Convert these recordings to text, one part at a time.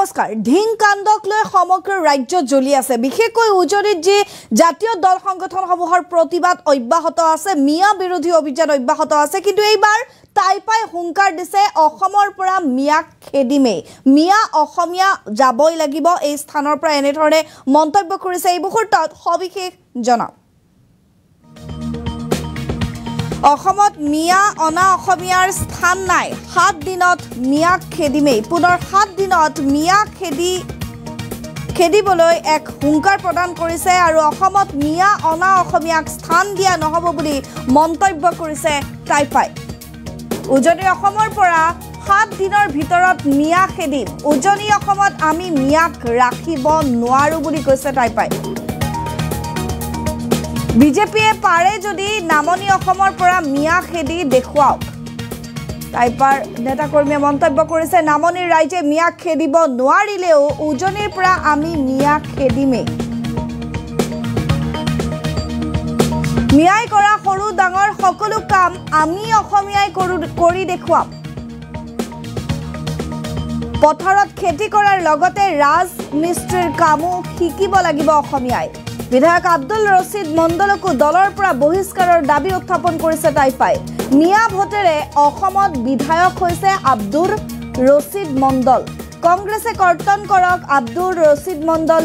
নমস্কাৰ ঢিং কাণ্ডক লৈ সমগ্ৰ ৰাজ্য জ্বলি আছে বিশেষকৈ উজনিত যি জাতীয় দল সংগঠনসমূহৰ প্ৰতিবাদ অব্যাহত আছে মিয়া বিৰোধী অভিযান অব্যাহত আছে কিন্তু এইবাৰ টাইপাই হুংকাৰ দিছে অসমৰ পৰা মিয়াক খেদিমে মিয়া অসমীয়া যাবই লাগিব এই স্থানৰ পৰা এনেধৰণে মন্তব্য কৰিছে এই মুহূৰ্তত সবিশেষ জনাওক অসমত মিয়া অনা অসমীয়াৰ স্থান নাই 7 দিনত মিয়াক খেদিমে পুনৰ 7 দিনত মিয়া খেদিবলৈ এক হুংকাৰ প্ৰদান কৰিছে আৰু অসমত মিয়া অনা অসমীয়াক স্থান দিয়া নহব বুলি মন্তব্য কৰিছে টাইপাই উজনি অসমৰ পৰা 7 দিনৰ ভিতৰত মিয়া খেদিম উজনি অসমত আমি মিয়াক ৰাখিব নোৱাৰো বুলি কৈছে টাইপাই বিজেপিয়ে পাৰে যদি নামনি অসমৰ পৰা মিয়া খেদি দেখুৱাওক টাইপাৰ নেতাকৰ্মীয়ে মন্তব্য কৰিছে নামনিৰ ৰাইজে মিয়াক খেদিব নোৱাৰিলেও উজনিৰ পৰা আমি মিয়াক খেদিমে মিয়াই কৰা সৰু ডাঙৰ সকলো কাম আমি অসমীয়াই কৰি দেখুৱাম পথাৰত খেতি কৰাৰ লগতে ৰাজ মিস্ত্ৰীৰ কামো শিকিব লাগিব অসমীয়াই বিধায়ক আব্দুল ৰছিদ মণ্ডলকো দলৰ পৰা বহিষ্কাৰৰ দাবী উত্থাপন কৰিছে টাইপাই মিয়া ভোটেৰে অসমত বিধায়ক হৈছে আব্দুল ৰছিদ মণ্ডল কংগ্ৰেছে কৰ্তন কৰক আব্দুল ৰছিদ মণ্ডলৰ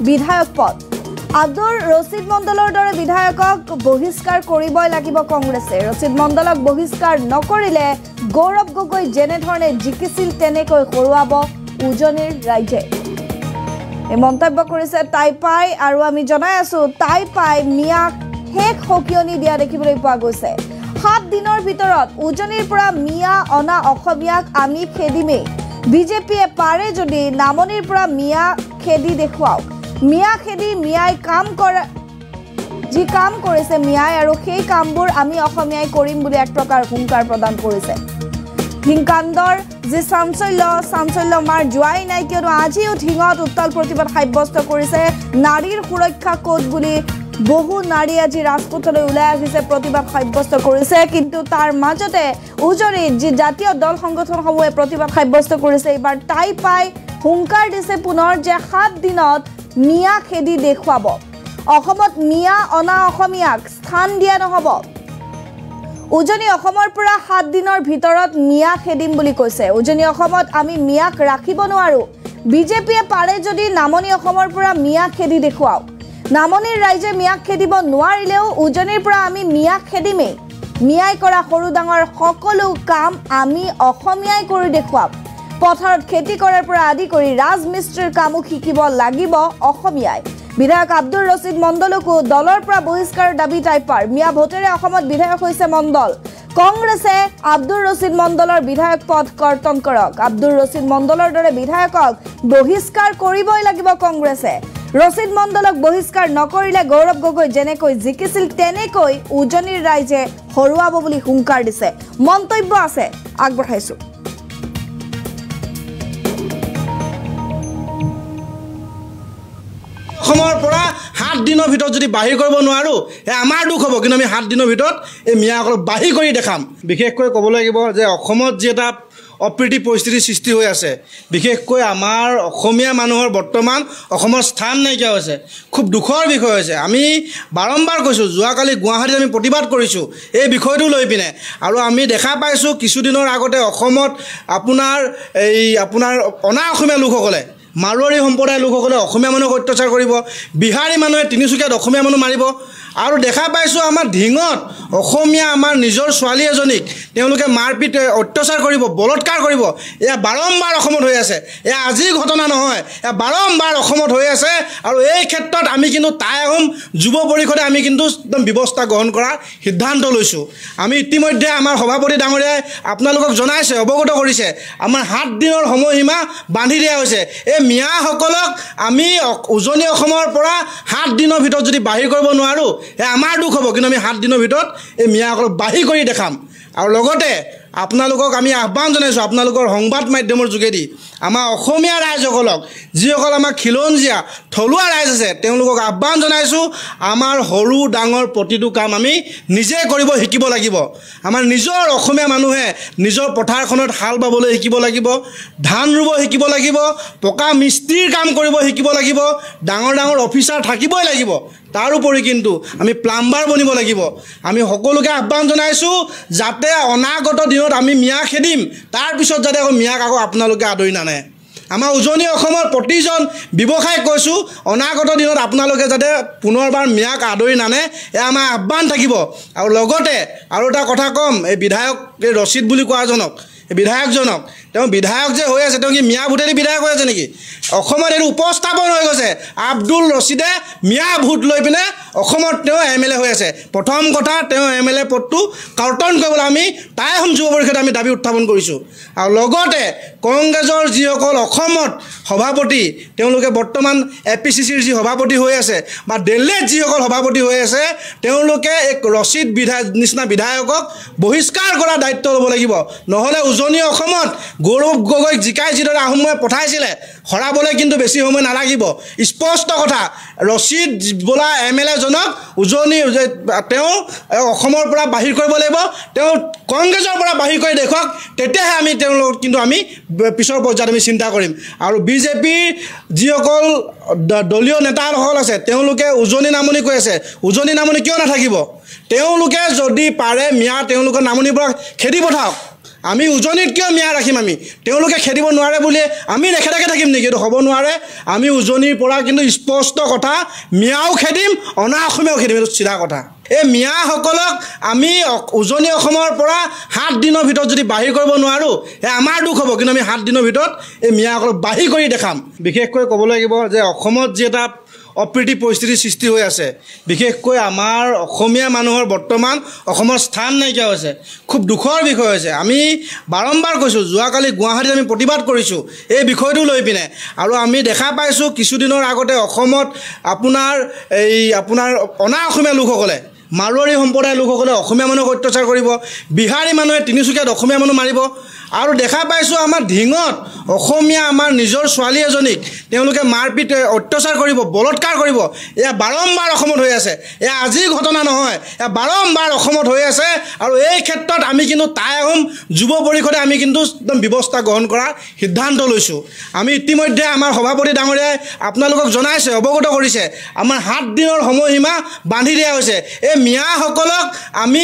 বিধায়ক পদ আব্দুল ৰছিদ মণ্ডলৰ দৰে বিধায়কক বহিষ্কাৰ কৰিবই লাগিব কংগ্ৰেছে ৰছিদ মণ্ডলক বহিষ্কাৰ নকৰিলে গৌৰৱ গগৈ যেনে ধৰণে জিকিছিল তেনেকৈ হৰুৱাব উজনিৰ ৰাইজে এই মন্তব্য কৰিছে টাইপাই আৰু আমি জনাই আছো টাইপাই মিয়াক হেক হকিয়নি দিয়া দেখিবলৈ পোৱা গৈছে 7 দিনৰ ভিতৰত উজনিৰ পৰা মিয়া অনা অসমীয়াক আমি খেদিমে বিজেপিয়ে পাৰে যদি নামনিৰ পৰা মিয়া খেদি দেখুৱাওক মিয়া খেদি মিয়াই কাম কৰে যি কাম কৰিছে মিয়াই আৰু সেই কামবোৰ আমি অসমীয়াই কৰিম বুলি এক প্ৰকাৰ হুংকাৰ প্ৰদান কৰিছে ঢিংকাণ্ডৰ যি চাঞ্চল্য মাৰ যোৱাই নাই কিয়নো আজিও ঢিঙত উত্তাল প্ৰতিবাদ সাব্যস্ত কৰিছে নাৰীৰ সুৰক্ষা কোড বুলি বহু নাৰী আজি ৰাজপথলৈ ওলাই আহিছে প্ৰতিবাদ সাব্যস্ত কৰিছে কিন্তু তাৰ মাজতে উজনিত যি জাতীয় দল সংগঠনসমূহে প্ৰতিবাদ সাব্যস্ত কৰিছে এইবাৰ টাইপাই হুংকাৰ দিছে পুনৰ যে 7 দিনত মিয়া খেদি দেখুৱাব অসমত মিয়া অনা অসমীয়াক স্থান দিয়া নহব উজনি অসমৰ পৰা 7 দিনৰ ভিতৰত মিয়া খেদিম বুলি কৈছে উজনি অসমত আমি মিয়াক ৰাখিব নোৱাৰো বিজেপিয়ে পাৰে যদি নামনি অসমৰ পৰা মিয়া খেদি দেখুৱাওক নামনিৰ ৰাইজে মিয়াক খেদিব নোৱাৰিলেও উজনিৰ পৰা আমি মিয়াক খেদিমে মিয়াই কৰা সৰু ডাঙৰ সকলো কাম আমি অসমীয়াই কৰি দেখুৱাম পথাৰত খেতি কৰাৰ পৰা আদি কৰি ৰাজমিস্ত্ৰীৰ কামো শিকিব লাগিব অসমীয়াই বিধায়ক আব্দুল ৰছিদ মণ্ডলকো দলৰ পৰা বহিষ্কাৰৰ দাবী টাইপাৰ মিয়া ভোটেৰে অসমত বিধায়ক হৈছে মণ্ডল কংগ্ৰেছে আব্দুল ৰছিদ মণ্ডলৰ বিধায়ক পদ কৰ্তন কৰক আব্দুল ৰছিদ মণ্ডলৰ দৰে বিধায়কক বহিষ্কাৰ কৰিবই লাগিব কংগ্ৰেছে ৰছিদ মণ্ডলক বহিষ্কাৰ নকৰিলে গৌৰৱ গগৈ যেনেকৈ জিকিছিল তেনেকৈ উজনিৰ ৰাইজে হৰুৱাব বুলি হুংকাৰ দিছে মন্তব্য আছে আগবঢ়াইছো অসমৰ পৰা 7 দিনৰ ভিতৰত যদি বাহিৰ কৰিব নোৱাৰো আমাৰ দুখ হ'ব কিন্তু আমি 7 দিনৰ ভিতৰত এই মিয়াসকলক বাহিৰ কৰি দেখাম বিশেষকৈ ক'ব লাগিব যে অসমত যি এটা অপ্ৰীতি পৰিস্থিতিৰ সৃষ্টি হৈ আছে বিশেষকৈ আমাৰ অসমীয়া মানুহৰ বৰ্তমান অসমৰ স্থান নাইকিয়া হৈছে খুব দুখৰ বিষয় হৈছে আমি বাৰম্বাৰ কৈছোঁ যোৱাকালি গুৱাহাটীত আমি প্ৰতিবাদ কৰিছোঁ এই বিষয়টো লৈ পিনে আৰু আমি দেখা পাইছোঁ কিছুদিনৰ আগতে অসমত আপোনাৰ অনা অসমীয়া লোকসকলে মাৰোৱাৰী সম্প্ৰদায়ৰ লোকসকলে অসমীয়া মানুহক অত্যাচাৰ কৰিব বিহাৰী মানুহে তিনিচুকীয়াত অসমীয়া মানুহ মাৰিব আৰু দেখা পাইছোঁ আমাৰ ঢিঙত অসমীয়া আমাৰ নিজৰ ছোৱালী এজনীক তেওঁলোকে মাৰপিট অত্যাচাৰ কৰিব বলৎকাৰ কৰিব এয়া বাৰম্বাৰ অসমত হৈ আছে এয়া আজিৰ ঘটনা নহয় এয়া বাৰম্বাৰ অসমত হৈ আছে আৰু এই ক্ষেত্ৰত আমি কিন্তু টাই আহোম যুৱ পৰিষদে আমি কিন্তু একদম ব্যৱস্থা গ্ৰহণ কৰাৰ সিদ্ধান্ত লৈছোঁ আমি ইতিমধ্যে আমাৰ সভাপতি ডাঙৰীয়াই আপোনালোকক জনাইছে অৱগত কৰিছে আমাৰ 7 দিনৰ সময়সীমা বান্ধি দিয়া হৈছে এই মিয়াসকলক আমি উজনি অসমৰ পৰা 7 দিনৰ ভিতৰত যদি বাহিৰ কৰিব নোৱাৰো আমাৰ দুখ হ'ব কিন্তু আমি 7 দিনৰ ভিতৰত এই মিয়াসকলক বাহিৰ কৰি দেখাম আৰু লগতে আপোনালোকক আমি আহ্বান জনাইছোঁ আপোনালোকৰ সংবাদ মাধ্যমৰ যোগেদি আমাৰ অসমীয়া ৰাইজসকলক যিসকল আমাৰ খিলঞ্জীয়া থলুৱা ৰাইজ আছে তেওঁলোকক আহ্বান জনাইছোঁ আমাৰ সৰু ডাঙৰ প্ৰতিটো কাম আমি নিজে কৰিব শিকিব লাগিব আমাৰ নিজৰ অসমীয়া মানুহে নিজৰ পথাৰখনত হাল বাবলৈ শিকিব লাগিব ধান ৰুব শিকিব লাগিব পকা মিস্ত্ৰীৰ কাম কৰিব শিকিব লাগিব ডাঙৰ ডাঙৰ অফিচাৰ থাকিবই লাগিব তাৰোপৰি কিন্তু আমি প্লাম্বাৰ বনিব লাগিব আমি সকলোকে আহ্বান জনাইছোঁ যাতে অনাগত দিনত আমি মিয়া খেদিম তাৰপিছত যাতে আকৌ মিয়াক আকৌ আপোনালোকে আদৰি নানে আমাৰ উজনি অসমৰ প্ৰতিজন ব্যৱসায়ক কৈছোঁ অনাগত দিনত আপোনালোকে যাতে পুনৰবাৰ মিয়াক আদৰি নানে এয়া আমাৰ আহ্বান থাকিব আৰু লগতে আৰু এটা কথা ক'ম এই বিধায়ক এই ৰচিদ বুলি কোৱাজনক এই বিধায়কজনক তেওঁ বিধায়ক যে হৈ আছে তেওঁ কি মিয়া ভোটেদি বিধায়ক হৈ আছে নেকি অসমত এইটো উপস্থাপন হৈ গৈছে আব্দুল ৰচিদে মিয়া ভোট লৈ পিনে অসমত তেওঁ MLA হৈ আছে প্ৰথম কথা তেওঁ MLA পদটো কাৰ্টন কৰিবলৈ আমি তাই আহোম যুৱ পৰিষদে আমি দাবী উত্থাপন কৰিছোঁ আৰু লগতে কংগ্ৰেছৰ যিসকল অসমত সভাপতি তেওঁলোকে বৰ্তমান APCCৰ যি সভাপতি হৈ আছে বা দিল্লীত যিসকল সভাপতি হৈ আছে তেওঁলোকে এক ৰচিদ নিচিনা বিধায়কক বহিষ্কাৰ কৰাৰ দায়িত্ব ল'ব লাগিব নহ'লে উজনি অসমত গৌৰৱ গগৈক জিকাই যিদৰে আহোমে পঠাইছিলে হৰাবলৈ কিন্তু বেছি সময় নালাগিব স্পষ্ট কথা ৰচিদ বোলা MLA জনক উজনি তেওঁ অসমৰ পৰা বাহিৰ কৰিব লাগিব তেওঁ কংগ্ৰেছৰ পৰা বাহিৰ কৰি দেখুৱাওক তেতিয়াহে আমি তেওঁলোকক কিন্তু আমি পিছৰ পৰ্যায়ত আমি চিন্তা কৰিম আৰু বিজেপিৰ যিসকল দলীয় নেতাসকল আছে তেওঁলোকে উজনি নামনি কৈ আছে উজনি নামনি কিয় নাথাকিব তেওঁলোকে যদি পাৰে মিয়া তেওঁলোকৰ নামনিৰ পৰা খেদি পঠাওক আমি উজনিত কিয় মিয়া ৰাখিম আমি তেওঁলোকে খেদিব নোৱাৰে বুলি আমি নেখেদাকে থাকিম নেকি এইটো হ'ব নোৱাৰে আমি উজনিৰ পৰা কিন্তু স্পষ্ট কথা মিয়াও খেদিম অনা অসমীয়াও খেদিম এইটো চিধা কথা এই মিয়াসকলক আমি উজনি অসমৰ পৰা 7 দিনৰ ভিতৰত যদি বাহিৰ কৰিব নোৱাৰোঁ আমাৰ দুখ হ'ব কিন্তু আমি 7 দিনৰ ভিতৰত এই মিয়াসকলক বাহিৰ কৰি দেখাম বিশেষকৈ ক'ব লাগিব যে অসমত যি এটা অপ্ৰীতি পৰিস্থিতিৰ সৃষ্টি হৈ আছে বিশেষকৈ আমাৰ অসমীয়া মানুহৰ বৰ্তমান অসমৰ স্থান নাইকিয়া হৈছে খুব দুখৰ বিষয় হৈছে আমি বাৰম্বাৰ কৈছোঁ যোৱাকালি গুৱাহাটীত আমি প্ৰতিবাদ কৰিছোঁ এই বিষয়টো লৈ পিনে আৰু আমি দেখা পাইছোঁ কিছুদিনৰ আগতে অসমত আপোনাৰ অনা অসমীয়া লোকসকলে মাৰোৱাৰী সম্প্ৰদায়ৰ লোকসকলে অসমীয়া মানুহক অত্যাচাৰ কৰিব বিহাৰী মানুহে তিনিচুকীয়াত অসমীয়া মানুহ মাৰিব আৰু দেখা পাইছোঁ আমাৰ ঢিঙত অসমীয়া আমাৰ নিজৰ ছোৱালী এজনীক তেওঁলোকে মাৰপিট অত্যাচাৰ কৰিব বলৎকাৰ কৰিব এয়া বাৰম্বাৰ অসমত হৈ আছে এয়া আজিৰ ঘটনা নহয় এয়া বাৰম্বাৰ অসমত হৈ আছে আৰু এই ক্ষেত্ৰত আমি কিন্তু টাই আহোম যুৱ পৰিষদে আমি কিন্তু একদম ব্যৱস্থা গ্ৰহণ কৰাৰ সিদ্ধান্ত লৈছোঁ আমি ইতিমধ্যে আমাৰ সভাপতি ডাঙৰীয়াই আপোনালোকক জনাইছে অৱগত কৰিছে আমাৰ 7 দিনৰ সময়সীমা বান্ধি দিয়া হৈছে এই মিয়াসকলক আমি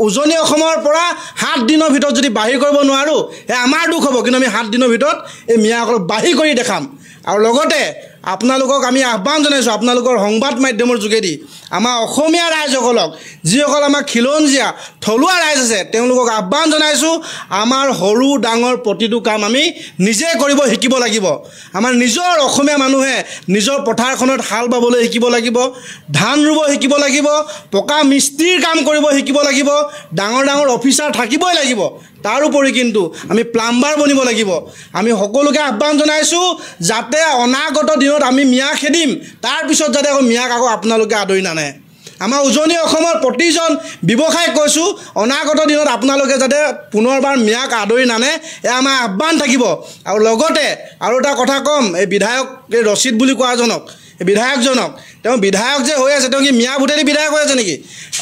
উজনি অসমৰ পৰা 7 দিনৰ ভিতৰত যদি বাহিৰ কৰিব নোৱাৰোঁ আমাৰ দুখ হ'ব কিন্তু আমি 7 দিনৰ ভিতৰত এই মিয়াসকলক বাহিৰ কৰি দেখাম আৰু লগতে আপোনালোকক আমি আহ্বান জনাইছোঁ আপোনালোকৰ সংবাদ মাধ্যমৰ যোগেদি আমাৰ অসমীয়া ৰাইজসকলক যিসকল আমাৰ খিলঞ্জীয়া থলুৱা ৰাইজ আছে তেওঁলোকক আহ্বান জনাইছোঁ আমাৰ সৰু ডাঙৰ প্ৰতিটো কাম আমি নিজে কৰিব শিকিব লাগিব আমাৰ নিজৰ অসমীয়া মানুহে নিজৰ পথাৰখনত হাল বাবলৈ শিকিব লাগিব ধান ৰুব শিকিব লাগিব পকা মিস্ত্ৰীৰ কাম কৰিব শিকিব লাগিব ডাঙৰ ডাঙৰ অফিচাৰ থাকিবই লাগিব তাৰোপৰি কিন্তু আমি প্লাম্বাৰ বনিব লাগিব আমি সকলোকে আহ্বান জনাইছোঁ যাতে অনাগত দিনত আমি মিয়া খেদিম তাৰপিছত যাতে আকৌ মিয়াক আকৌ আপোনালোকে আদৰি নানে আমাৰ উজনি অসমৰ প্ৰতিজন ব্যৱসায়ক কৈছোঁ অনাগত দিনত আপোনালোকে যাতে পুনৰবাৰ মিয়াক আদৰি নানে এয়া আমাৰ আহ্বান থাকিব আৰু লগতে আৰু এটা কথা ক'ম এই বিধায়ক এই ৰচিদ বুলি কোৱাজনক এই বিধায়কজনক তেওঁ বিধায়ক যে হৈ আছে তেওঁ কি মিয়া ভোটেদি বিধায়ক হৈ আছে নেকি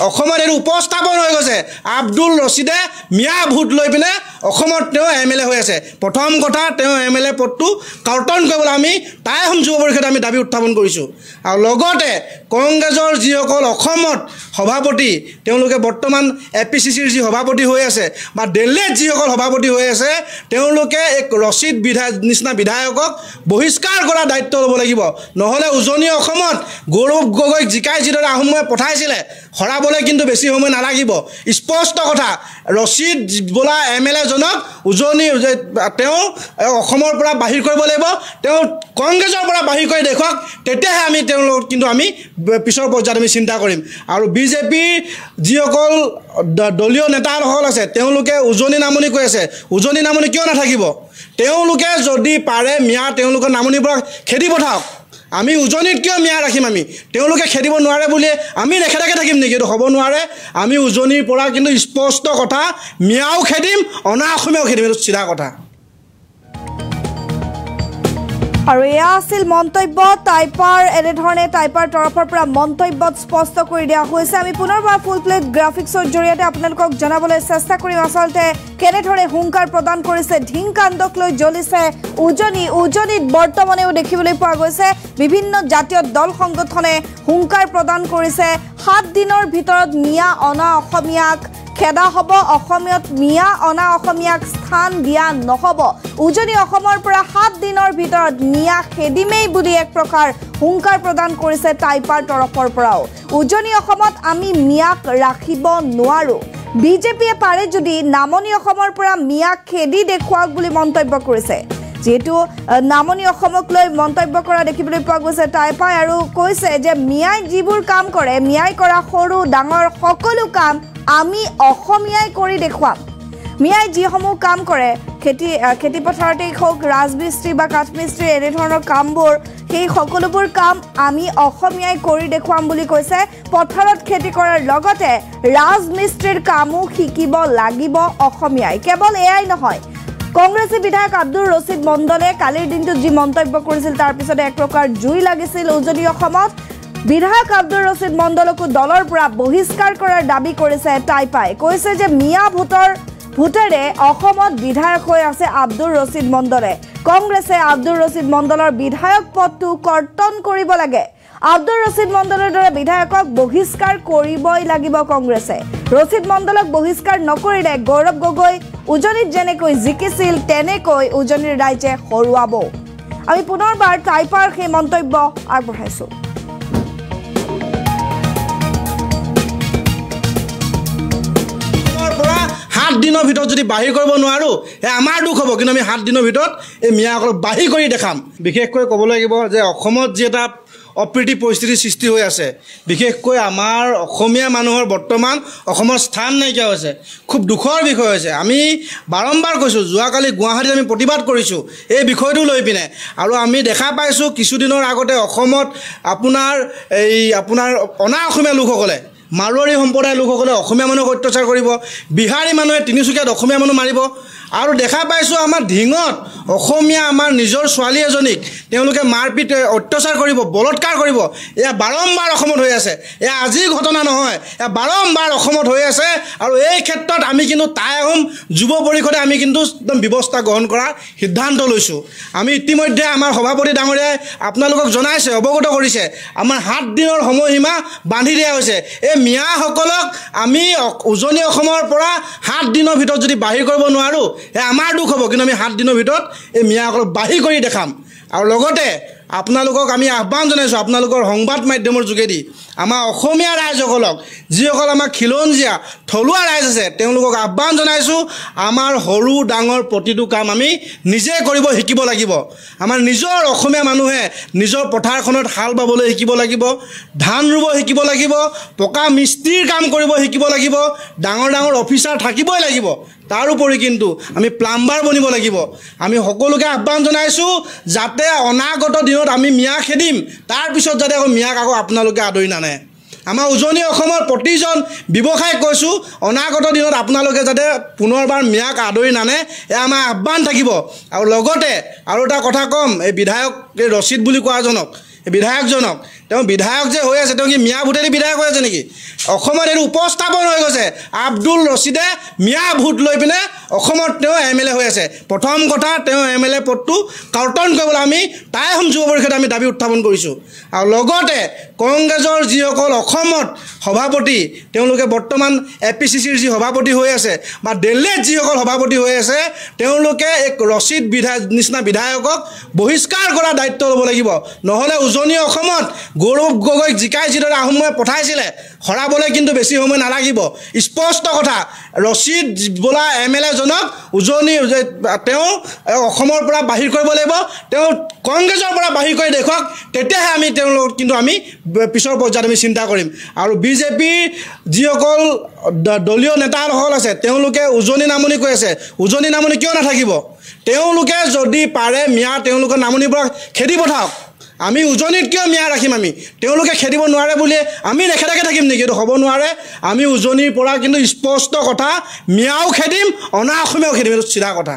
অসমত এইটো উপস্থাপন হৈ গৈছে আব্দুল ৰচিদে মিয়া ভোট লৈ পিনে অসমত তেওঁ MLA হৈ আছে প্ৰথম কথা তেওঁ MLA পদটো কাৰ্টন কৰিবলৈ আমি তাই আহোম যুৱ পৰিষদে আমি দাবী উত্থাপন কৰিছোঁ আৰু লগতে কংগ্ৰেছৰ যিসকল অসমত সভাপতি তেওঁলোকে বৰ্তমান APCCৰ যি সভাপতি হৈ আছে বা দিল্লীত যিসকল সভাপতি হৈ আছে তেওঁলোকে এক ৰচিদ নিচিনা বিধায়কক বহিষ্কাৰ কৰাৰ দায়িত্ব ল'ব লাগিব নহ'লে উজনি অসমত গৌৰৱ গগৈক জিকাই যিদৰে আহোমে পঠাইছিলে হৰাবলৈ কিন্তু বেছি সময় নালাগিব স্পষ্ট কথা ৰচিদ বোলা MLA জনক উজনি তেওঁ অসমৰ পৰা বাহিৰ কৰিব লাগিব তেওঁ কংগ্ৰেছৰ পৰা বাহিৰ কৰি দেখুৱাওক তেতিয়াহে আমি তেওঁলোকক কিন্তু আমি পিছৰ পৰ্যায়ত আমি চিন্তা কৰিম আৰু বিজেপিৰ যিসকল দলীয় নেতাসকল আছে তেওঁলোকে উজনি নামনি কৈ আছে উজনি নামনি কিয় নাথাকিব তেওঁলোকে যদি পাৰে মিয়া তেওঁলোকৰ নামনিৰ পৰা খেদি পঠাওক আমি উজনিত কিয় মিয়া ৰাখিম আমি তেওঁলোকে খেদিব নোৱাৰে বুলি আমি নেখেদাকে থাকিম নেকি এইটো হ'ব নোৱাৰে আমি উজনিৰ পৰা কিন্তু স্পষ্ট কথা মিয়াও খেদিম অনা অসমীয়াও খেদিম এইটো চিধা কথা আৰু এয়া আছিল মন্তব্য টাইপাৰ এনেধৰণে টাইপাৰ তৰফৰ পৰা মন্তব্যত স্পষ্ট কৰি দিয়া হৈছে আমি পুনৰবাৰ ফুল প্লেট গ্ৰাফিক্সৰ জৰিয়তে আপোনালোকক জনাবলৈ চেষ্টা কৰিম আচলতে কেনেধৰণে হুংকাৰ প্ৰদান কৰিছে ঢিংকাণ্ডক লৈ জ্বলিছে উজনিত বৰ্তমানেও দেখিবলৈ পোৱা গৈছে বিভিন্ন জাতীয় দল সংগঠনে হুংকাৰ প্ৰদান কৰিছে 7 দিনৰ ভিতৰত মিয়া অনা অসমীয়াক খেদা হ'ব অসমীয়ত মিয়া অনা অসমীয়াক স্থান দিয়া নহ'ব উজনি অসমৰ পৰা 7 দিনৰ ভিতৰত মিয়া খেদিমেই বুলি এক প্ৰকাৰ হুংকাৰ প্ৰদান কৰিছে টাইপাৰ তৰফৰ পৰাও উজনি অসমত আমি মিয়াক ৰাখিব নোৱাৰো বিজেপিয়ে পাৰে যদি নামনি অসমৰ পৰা মিয়াক খেদি দেখুৱাওক বুলি মন্তব্য কৰিছে যেটো নামনি অসমক লৈ মন্তব্য কৰা দেখিবলৈ পোৱা গৈছে টাইপাই আৰু কৈছে যে মিয়াই যিবোৰ কাম কৰে মিয়াই কৰা সৰু ডাঙৰ সকলো কাম আমি অসমীয়াই কৰি দেখুৱাম মিয়াই যিসমূহ কাম কৰে খেতি পথাৰতেই হওক ৰাজমিস্ত্ৰী বা কাঠমিস্ত্ৰী এনে ধৰণৰ কামবোৰ সেই সকলোবোৰ কাম আমি অসমীয়াই কৰি দেখুৱাম বুলি কৈছে পথাৰত খেতি কৰাৰ লগতে ৰাজমিস্ত্ৰীৰ কামো শিকিব লাগিব অসমীয়াই কেৱল এয়াই নহয় কংগ্ৰেছী বিধায়ক আব্দুল ৰছিদ মণ্ডলে কালিৰ দিনটোত যি মন্তব্য কৰিছিল তাৰ পিছতে এক প্ৰকাৰ জুই লাগিছিল উজনি অসমত বিধায়ক আব্দুল ৰছিদ মণ্ডলকো দলৰ পৰা বহিষ্কাৰ কৰাৰ দাবী কৰিছে টাইপাই কৈছে যে মিয়া ভোটেৰে অসমত বিধায়ক হৈ আছে আব্দুল ৰছিদ মণ্ডলে কংগ্ৰেছে আব্দুল ৰছিদ মণ্ডলৰ বিধায়ক পদটো কৰ্তন কৰিব লাগে আব্দুল ৰছিদ মণ্ডলৰ দৰে বিধায়কক বহিষ্কাৰ কৰিবই লাগিব কংগ্ৰেছে ৰছিদ মণ্ডলক বহিষ্কাৰ নকৰিলে গৌৰৱ গগৈ উজনিত যেনেকৈ জিকিছিল তেনেকৈ উজনিৰ ৰাইজে হৰুৱাব আমি পুনৰবাৰ টাইপাৰ সেই মন্তব্য আগবঢ়াইছো 7 দিনৰ ভিতৰত যদি বাহিৰ কৰিব নোৱাৰো আমাৰ দুখ হ'ব কিন্তু আমি 7 দিনৰ ভিতৰত এই মিয়াসকলক বাহিৰ কৰি দেখাম বিশেষকৈ ক'ব লাগিব যে অসমত যে এটা অপ্ৰীতি পৰিস্থিতিৰ সৃষ্টি হৈ আছে বিশেষকৈ আমাৰ অসমীয়া মানুহৰ বৰ্তমান অসমৰ স্থান নাইকিয়া হৈছে খুব দুখৰ বিষয় হৈছে আমি বাৰম্বাৰ কৈছোঁ যোৱাকালি গুৱাহাটীত আমি প্ৰতিবাদ কৰিছোঁ এই বিষয়টো লৈ পিনে আৰু আমি দেখা পাইছোঁ কিছুদিনৰ আগতে অসমত আপোনাৰ অনা অসমীয়া লোকসকলে মাৰোৱাৰী সম্প্ৰদায়ৰ লোকসকলে অসমীয়া মানুহক অত্যাচাৰ কৰিব বিহাৰী মানুহে তিনিচুকীয়াত অসমীয়া মানুহ মাৰিব আৰু দেখা পাইছোঁ আমাৰ ঢিঙত অসমীয়া আমাৰ নিজৰ ছোৱালী এজনীক তেওঁলোকে মাৰপিট অত্যাচাৰ কৰিব বলৎকাৰ কৰিব এয়া বাৰম্বাৰ অসমত হৈ আছে এয়া আজিৰ ঘটনা নহয় এয়া বাৰম্বাৰ অসমত হৈ আছে আৰু এই ক্ষেত্ৰত আমি কিন্তু টাই আহোম যুৱ পৰিষদে আমি কিন্তু একদম ব্যৱস্থা গ্ৰহণ কৰাৰ সিদ্ধান্ত লৈছোঁ আমি ইতিমধ্যে আমাৰ সভাপতি ডাঙৰীয়াই আপোনালোকক জনাইছে অৱগত কৰিছে আমাৰ 7 দিনৰ সময়সীমা বান্ধি দিয়া হৈছে এই মিয়াসকলক আমি উজনি অসমৰ পৰা 7 দিনৰ ভিতৰত যদি বাহিৰ কৰিব নোৱাৰো আমাৰ দুখ হ'ব কিন্তু আমি 7 দিনৰ ভিতৰত এই মিয়াসকলক বাহিৰ কৰি দেখাম আৰু লগতে আপোনালোকক আমি আহ্বান জনাইছোঁ আপোনালোকৰ সংবাদ মাধ্যমৰ যোগেদি আমাৰ অসমীয়া ৰাইজসকলক যিসকল আমাৰ খিলঞ্জীয়া থলুৱা ৰাইজ আছে তেওঁলোকক আহ্বান জনাইছোঁ আমাৰ সৰু ডাঙৰ প্ৰতিটো কাম আমি নিজে কৰিব শিকিব লাগিব আমাৰ নিজৰ অসমীয়া মানুহে নিজৰ পথাৰখনত হাল বাবলৈ শিকিব লাগিব ধান ৰুব শিকিব লাগিব পকা মিস্ত্ৰীৰ কাম কৰিব শিকিব লাগিব ডাঙৰ ডাঙৰ অফিচাৰ থাকিবই লাগিব তাৰোপৰি কিন্তু আমি প্লাম্বাৰ বনিব লাগিব আমি সকলোকে আহ্বান জনাইছোঁ যাতে অনাগত দিনত আমি মিয়া খেদিম তাৰপিছত যাতে আকৌ মিয়াক আকৌ আপোনালোকে আদৰি নানে আমাৰ উজনি অসমৰ প্ৰতিজন ব্যৱসায়ক কৈছোঁ অনাগত দিনত আপোনালোকে যাতে পুনৰবাৰ মিয়াক আদৰি নানে এয়া আমাৰ আহ্বান থাকিব আৰু লগতে আৰু এটা কথা ক'ম এই বিধায়ক এই ৰছিদ বুলি কোৱাজনক এই বিধায়কজনক তেওঁ বিধায়ক যে হৈ আছে তেওঁ কি মিয়া ভোটেদি বিধায়ক হৈ আছে নেকি অসমত এইটো উপস্থাপন হৈ গৈছে আব্দুল ৰছিদে মিয়া ভোট লৈ পিনে অসমত তেওঁ MLA হৈ আছে প্ৰথম কথা তেওঁ MLA পদটো কৰ্তন কৰিবলৈ আমি টাই আহোম যুৱ পৰিষদে আমি দাবী উত্থাপন কৰিছোঁ আৰু লগতে কংগ্ৰেছৰ যিসকল অসমত সভাপতি তেওঁলোকে বৰ্তমান APCCৰ যি সভাপতি হৈ আছে বা দিল্লীত যিসকল সভাপতি হৈ আছে তেওঁলোকে এক ৰছিদ নিচিনা বিধায়কক বহিষ্কাৰ কৰাৰ দায়িত্ব ল'ব লাগিব নহ'লে উজনি অসমত গৌৰৱ গগৈক জিকাই যিদৰে আহোমে পঠাইছিলে হৰাবলৈ কিন্তু বেছি সময় নালাগিব স্পষ্ট কথা ৰছিদ বোলা MLA জনক উজনি তেওঁ অসমৰ পৰা বাহিৰ কৰিব লাগিব তেওঁ কংগ্ৰেছৰ পৰা বাহিৰ কৰি দেখুৱাওক তেতিয়াহে আমি তেওঁলোকক কিন্তু আমি পিছৰ পৰ্যায়ত আমি চিন্তা কৰিম আৰু বিজেপিৰ যিসকল দলীয় নেতাসকল আছে তেওঁলোকে উজনি নামনি কৈ আছে উজনি নামনি কিয় নাথাকিব তেওঁলোকে যদি পাৰে মিয়া তেওঁলোকৰ নামনিৰ পৰা খেদি পঠাওক আমি উজনিত কিয় মিয়া ৰাখিম আমি তেওঁলোকে খেদিব নোৱাৰে বুলি আমি নেখেদাকে থাকিম নেকি এইটো হ'ব নোৱাৰে আমি উজনিৰ পৰা কিন্তু স্পষ্ট কথা মিয়াও খেদিম অনা অসমীয়াও খেদিম এইটো চিধা কথা